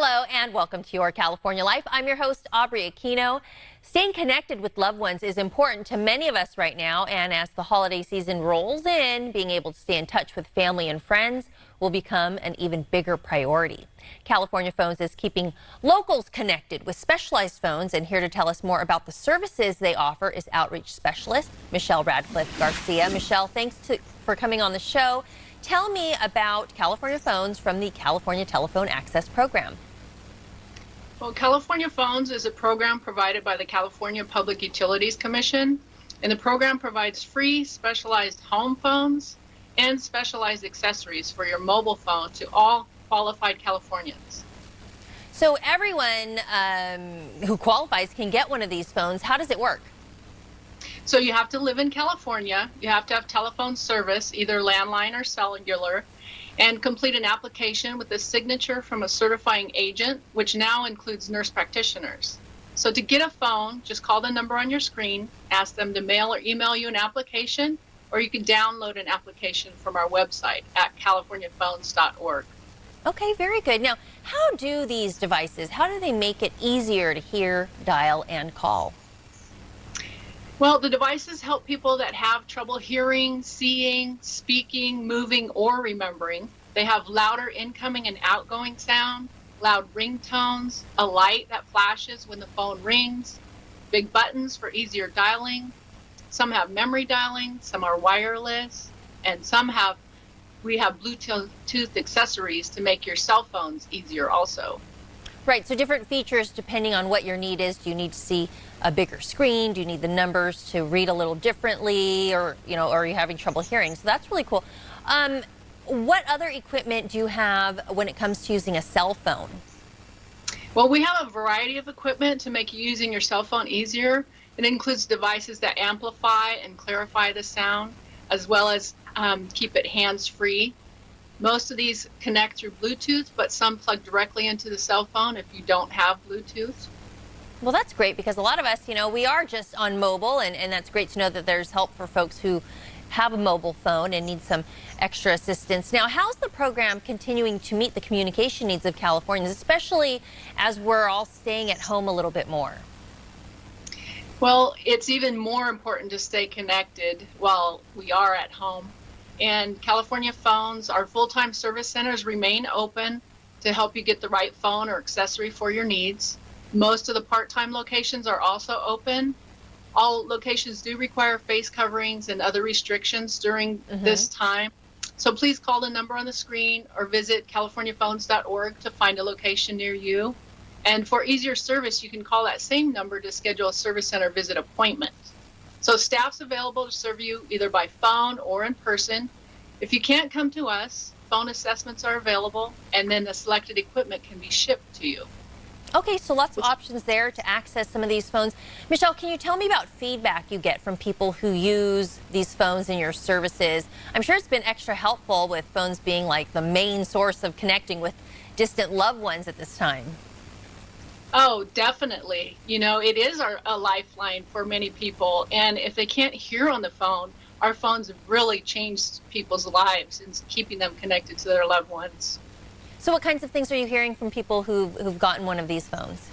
Hello and welcome to Your California Life. I'm your host, Aubrey Aquino. Staying connected with loved ones is important to many of us right now, and as the holiday season rolls in, being able to stay in touch with family and friends will become an even bigger priority. California Phones is keeping locals connected with specialized phones, and here to tell us more about the services they offer is outreach specialist Michelle Radcliff Garcia. Michelle, thanks for coming on the show. Tell me about California Phones from the California Telephone Access Program. Well, California Phones is a program provided by the California Public Utilities Commission, and the program provides free specialized home phones and specialized accessories for your mobile phone to all qualified Californians. So everyone who qualifies can get one of these phones. How does it work? So you have to live in California, you have to have telephone service, either landline or cellular, and complete an application with a signature from a certifying agent, which now includes nurse practitioners. So to get a phone, just call the number on your screen, ask them to mail or email you an application, or you can download an application from our website at californiaphones.org. Okay, very good. Now, how do these devices, how do they make it easier to hear, dial, and call? Well, the devices help people that have trouble hearing, seeing, speaking, moving, or remembering. They have louder incoming and outgoing sound, loud ringtones, a light that flashes when the phone rings, big buttons for easier dialing. Some have memory dialing, some are wireless, and we have Bluetooth accessories to make your cell phones easier also. Right, so different features depending on what your need is. Do you need to see a bigger screen? Do you need the numbers to read a little differently, or are you having trouble hearing? So that's really cool. What other equipment do you have when it comes to using a cell phone? Well, we have a variety of equipment to make using your cell phone easier. It includes devices that amplify and clarify the sound, as well as keep it hands-free. Most of these connect through Bluetooth, but some plug directly into the cell phone if you don't have Bluetooth. Well, that's great, because a lot of us, we are just on mobile, and that's great to know that there's help for folks who have a mobile phone and need some extra assistance. Now, how's the program continuing to meet the communication needs of Californians, especially as we're all staying at home a little bit more? Well, it's even more important to stay connected while we are at home. And California Phones, our full-time service centers remain open to help you get the right phone or accessory for your needs. Most of the part-time locations are also open. All locations do require face coverings and other restrictions during this time. So please call the number on the screen or visit californiaphones.org to find a location near you. And for easier service, you can call that same number to schedule a service center visit appointment. So staff's available to serve you either by phone or in person. If you can't come to us, phone assessments are available, and then the selected equipment can be shipped to you. Okay, so lots of options there to access some of these phones. Michelle, can you tell me about feedback you get from people who use these phones in your services? I'm sure it's been extra helpful with phones being like the main source of connecting with distant loved ones at this time. Oh, definitely. It is a lifeline for many people. And if they can't hear on the phone, our phones have really changed people's lives in keeping them connected to their loved ones. So what kinds of things are you hearing from people who've gotten one of these phones?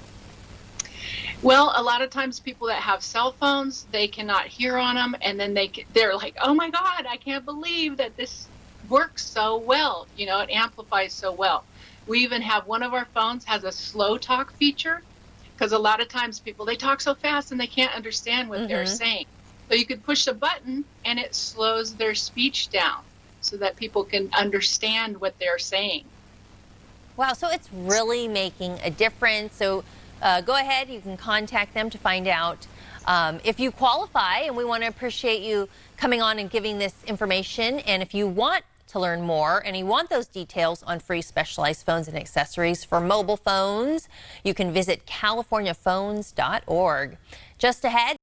Well, a lot of times people that have cell phones, they cannot hear on them. And then they're like, oh my God, I can't believe that this works so well. It amplifies so well. We even have one of our phones has a slow talk feature, because a lot of times they talk so fast and they can't understand what they're saying. So you could push a button and it slows their speech down so that people can understand what they're saying. Wow, so it's really making a difference. So go ahead, you can contact them to find out if you qualify, and we want to appreciate you coming on and giving this information. And if you want to learn more and you want those details on free specialized phones and accessories for mobile phones, you can visit californiaphones.org. Just ahead.